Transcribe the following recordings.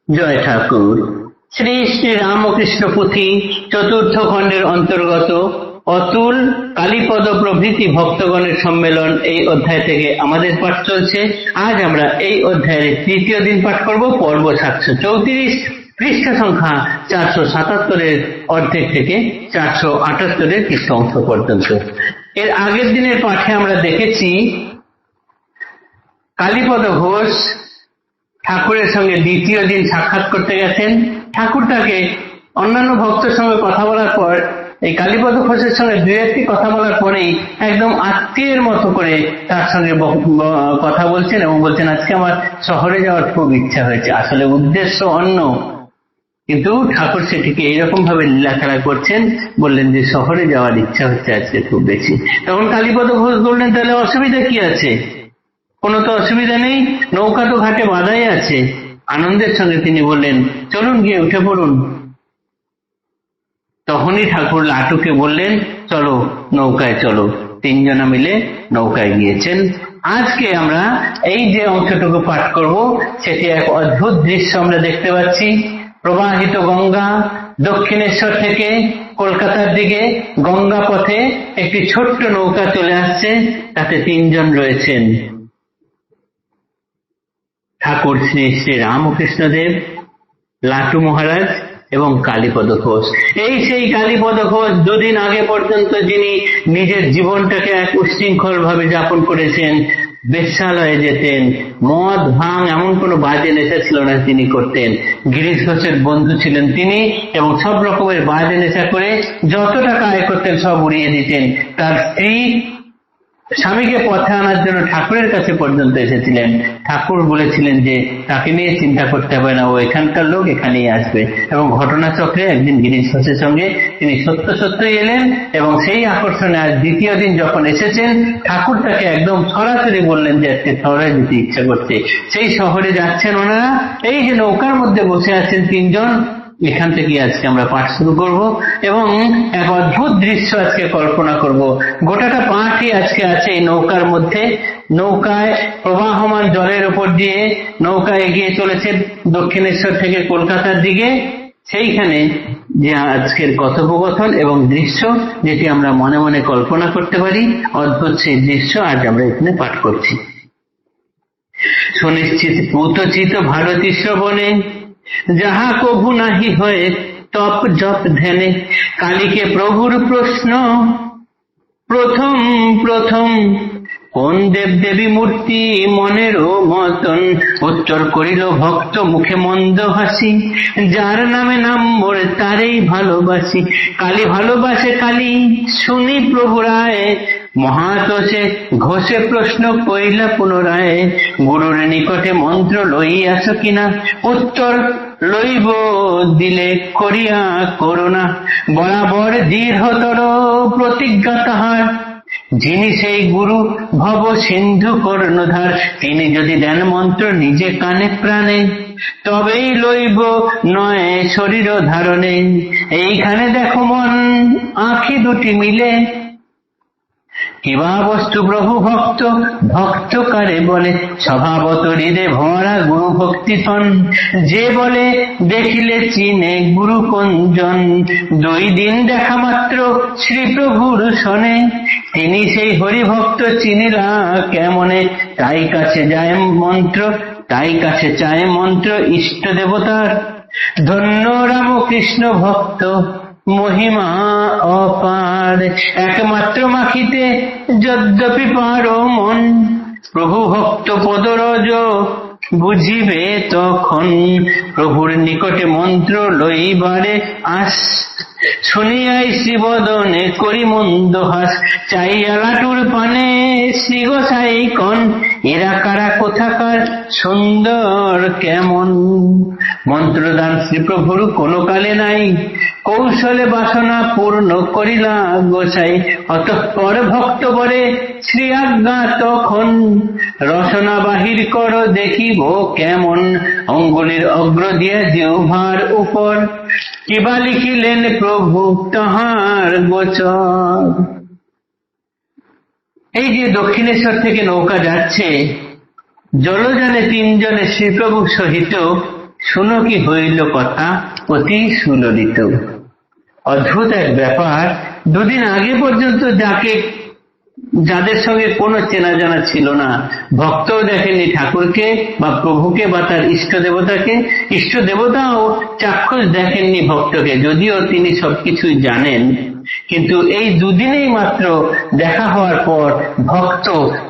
জয় ঠাকুর। শ্রী শ্রী রামকৃষ্ণ পুঁথি চতুর্থ খণ্ডের অন্তর্গত অতুল, কালীপদ প্রভৃতি ভক্তগণের সম্মেলন এই অধ্যায় থেকে আমাদের পাঠ চলছে। আজ আমরা এই অধ্যায়ের তৃতীয় দিন পাঠ করব। পর্ব 734, পৃষ্ঠা সংখ্যা 477 অর্ধেক থেকে 478 পৃষ্ঠাংশ পর্যন্ত। এর আগের দিনের পাঠে আমরা দেখেছি কালীপদ ঘোষ ঠাকুরের সঙ্গে দ্বিতীয় দিন সাক্ষাৎ করতে গেছেন। ঠাকুর তাকে অন্যান্য ভক্তের সঙ্গে কথা বলার পর, এই কালীপদ ঘোষের সঙ্গে দুই একটি কথা বলার পরেই একদম আত্মীয়ের মতো করে তার সঙ্গে কথা বলছেন এবং বলছেন, আজকে আমার শহরে যাওয়ার খুব ইচ্ছা হয়েছে। আসলে উদ্দেশ্য অন্য, কিন্তু ঠাকুর সেটিকে এইরকম ভাবে লীলা খেলা করছেন। বললেন যে শহরে যাওয়ার ইচ্ছা হচ্ছে আজকে খুব বেশি। তখন কালীপদ ঘোষ বললেন, তাহলে অসুবিধা কি আছে? কোনো তো অসুবিধা নেই, নৌকা তো ঘাটে বাঁধাই আছে। আনন্দের সঙ্গে তিনি বললেন, চলুন গিয়ে উঠে পড়ুন। তখনই ঠাকুর লাটুকে বললেন, চলো নৌকায় চলো। তিনজনা মিলে নৌকায় গিয়েছেন। আজকে আমরা এই যে অংশটুকু পাঠ করব, সেটি এক অদ্ভুত দৃশ্য আমরা দেখতে পাচ্ছি। প্রবাহিত গঙ্গা, দক্ষিণেশ্বর থেকে কলকাতার দিকে গঙ্গা পথে একটি ছোট্ট নৌকা চলে আসছে, তাতে তিনজন রয়েছেন, ঠাকুর শ্রী শ্রী রামকৃষ্ণদেব, লাটু মহারাজ এবং কালীপদ ঘোষ। এই সেই কালীপদ ঘোষ, দুদিন আগে পর্যন্ত যিনি নিজের জীবনটাকে এক উচ্ছৃঙ্খল ভাবে যাপন করেছেন। বেশ্যালয়ে যেতেন, মদ ভাঙ এমন কোনো বাজে নেশা ছিল না তিনি করতেন। গিরিশ ঘোষের বন্ধু ছিলেন তিনি এবং সব রকমের বাজে নেশা করে যত টাকা আয় করতেন সব উড়িয়ে দিতেন। তার স্ত্রী স্বামীকে পথে আনার জন্য ঠাকুরের কাছে পর্যন্ত এসেছিলেন। ঠাকুর বলেছিলেন যে তাকে নিয়ে চিন্তা করতে হবে না, ও এখানকার লোক, এখানেই আসবে। এবং ঘটনাচক্রে একদিন গিরিশ ঘোষের সঙ্গে তিনি সত্যই এলেন এবং সেই আকর্ষণে আজ দ্বিতীয় দিন যখন এসেছেন, ঠাকুর তাকে একদম সরাসরি বললেন যে আজকে শহরে যেতে ইচ্ছা করছে। সেই শহরে যাচ্ছেন ওনারা। এই যে নৌকার মধ্যে বসে আছেন তিনজন, এখান থেকে আজকে আমরা পাঠ শুরু করব এবং এক অদ্ভুত দৃশ্য আজকে কল্পনা করব। গোটাটা পাঠই আজকে আছে এই নৌকার মধ্যে। নৌকায় প্রবাহমান জলের উপর দিয়ে নৌকা এগিয়ে চলেছে দক্ষিণেশ্বর থেকে কলকাতার দিকে। সেইখানে যে আজকের কথোপকথন এবং দৃশ্য, যেটি আমরা মনে মনে কল্পনা করতে পারি, অদ্ভুত সেই দৃশ্য আজ আমরা এখানে পাঠ করছি। সুনিশ্চিত পুতচিত ভারতী শ্রবণে, যাহা কভু নাহি হয়ে তপ জপ ধ্যানে, কালীকে প্রভুর প্রশ্ন প্রথম প্রথম, কোন দেব দেবী মূর্তি মনেরও মতন? উত্তর করিল ভক্ত মুখে মন্দ হাসি, যার নামে নাম মোর তারেই ভালোবাসি। কালী ভালোবাসে কালী শুনি প্রভু রায়, মহাতোষে ঘোষে প্রশ্ন কইলা পুনরায়, গুরুর নিকটে মন্ত্র লইয়াছ কিনা? উত্তর লইব দিলে করিয়া করুণা, বরাবর দৃঢ়তর প্রতিজ্ঞা তাহার, যিনি সেই গুরু ভব সিন্ধু কর্ণধার। তিনি যদি দেন মন্ত্র নিজে কানে প্রাণে, তবেই লইব নয় শরীর ধারণে। এইখানে দেখো মন আঁখি দুটি মিলে, কিবা বস্তু প্রভু ভক্ত ভক্ত কারে বলে? স্বভাবত হৃদে ভরা গুরু ভক্তিতন, যে বলে দেখিলে চিনে গুরু কোনজন। 2 দিন দেখা মাত্র শ্রী প্রভুর শোনে, তিনি সেই হরিভক্ত চিনিলা কেমনে? তাই কাছে যায় মন্ত্র, তাই কাছে চায় মন্ত্র ইষ্ট দেবতার। ধন্য রামকৃষ্ণ ভক্ত মহিমা অপার, একমাত্র মাখিতে যদ্যপি পারো মন, প্রভু ভক্ত পদরজ বুঝিবে তখন। প্রভুর নিকটে মন্ত্র লইবারে আস, শুনিয়াই শ্রীবদনে করি মন্দ হাস। চাইয়া লাটুর পানে শ্রী গোসাই কন, এরা কারা কোথাকার সুন্দর কেমন? মন্ত্রদান শ্রীপ্রভুর কোনো কালে নাই, কৌশলে বাসনা পূর্ণ করিলা গোসাই। অতঃপর ভক্ত বরে শ্রী আজ্ঞা তখন, রসনা বাহির কর দেখিব কেমন। অঙ্গুলির অগ্র দিয়ে জিহ্বার উপর, কিবা লিখিলেন প্রভু তাহার গোচর। এই যে দক্ষিণেশ্বর থেকে নৌকা যাচ্ছে, জলযানে তিনজনে শ্রীপ্রভু সহিত শুনো কি হইল কথা অতি সুললিত। অদ্ভুত এক ব্যাপার, দুদিন আগে পর্যন্ত যাদের সঙ্গে কোনো চেনা জানা ছিল না, ভক্তও দেখেননি ঠাকুরকে বা প্রভুকে বা তার ইষ্ট দেবতাকে, ইষ্ট দেবতাও চাক্ষুষ দেখেননি ভক্তকে, যদিও তিনি সবকিছুই জানেন, কিন্তু এই দুদিনেই মাত্র দেখা হওয়ার পর ভক্ত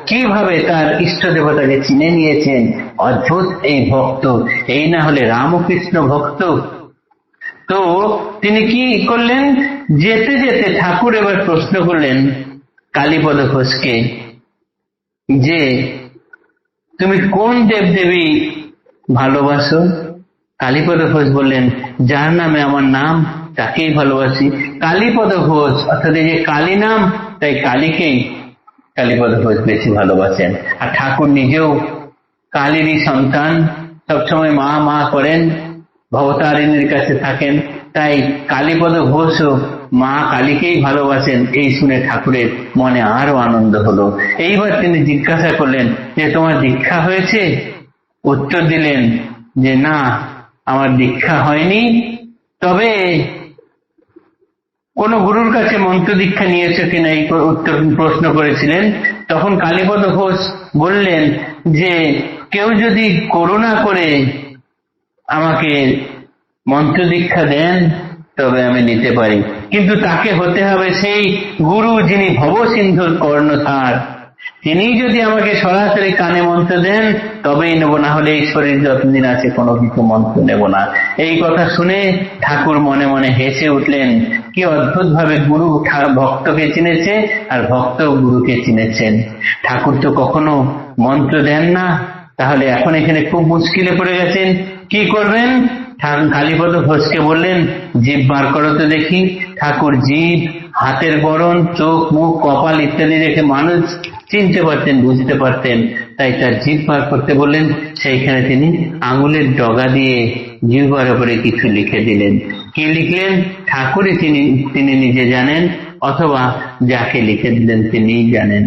কিভাবে তার ইষ্ট দেবতাকে চিনে নিয়েছেন। অদ্ভুত এই ভক্ত, এই না হলে রামকৃষ্ণ ভক্ত। তো তিনি কি করলেন, যেতে যেতে ঠাকুর এবার প্রশ্ন করলেন কালীপদ ঘোষকে যে তুমি কোন দেবদেবী ভালোবাসো? কালীপদ ঘোষ বললেন, যার নামে আমার নাম তাকেই ভালোবাসি। কালীপদ ঘোষ অর্থাৎ এই যে কালী নাম, তাই কালীকেই কালীপদ ঘোষ বেশি ভালোবাসেন। আর ঠাকুর নিজেও কালীরই সন্তান, সবসময় মা মা করেন, ভবতারিণীর কাছে থাকেন, তাই কালীপদ ঘোষও মা কালীকেই ভালোবাসেন। এই শুনে ঠাকুরের মনে আরো আনন্দ হলো। এইবার তিনি জিজ্ঞাসা করলেন যে তোমার দীক্ষা হয়েছে? উত্তর দিলেন যে না, আমার দীক্ষা হয়নি, তবে কোন গুরুর কাছে মন্ত্র দীক্ষা নিয়েছে কিনা এই উত্তর প্রশ্ন করেছিলেন। তখন কালীপদ ঘোষ বললেন যে কেউ যদি করুণা করে আমাকে মন্ত্র দীক্ষা দেন তবে আমি নিতে পারি, কিন্তু তাকে হতে হবে সেই গুরু যিনি ভবসিন্ধুর কর্ণধার। তিনি যদি আমাকে সরাসরি কানে মন্ত্র দেন তবেই নেব, না হলে এই শরীর যতদিন আছে কোনো কিছু মন্ত্র নেব না। এই কথা শুনে ঠাকুর মনে মনে হেসে উঠলেন। কি অদ্ভুত ভাবে গুরু ভক্তকে চিনেছে আর ভক্ত গুরুকে চিনেছেন। ঠাকুর তো কখনো মন্ত্র দেন না, তাহলে এখন এখানে খুব মুশকিলে পড়ে গেছেন। কি করবেন? কালীপদ ঘোষকে বললেন জিভ বার করো তো দেখি। ঠাকুর জিভ, হাতের বরণ, চোখ, মুখ, কপাল ইত্যাদি দেখে মানুষ চিনতে পারতেন, বুঝতে পারতেন, তাই তার জিভ বার করতে বললেন। সেইখানে তিনি আঙুলের ডগা দিয়ে জিহ্বার উপরে কিছু লিখে দিলেন। কি লিখলেন ঠাকুরই তিনি নিজে জানেন, অথবা যাকে লিখে দিলেন তিনিই জানেন।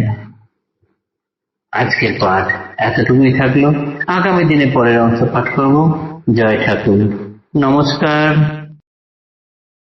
আজকের পাঠ এতটুকুই থাকলো। আগামী দিনে পরের অংশ পাঠ করব। জয় ঠাকুর। নমস্কার।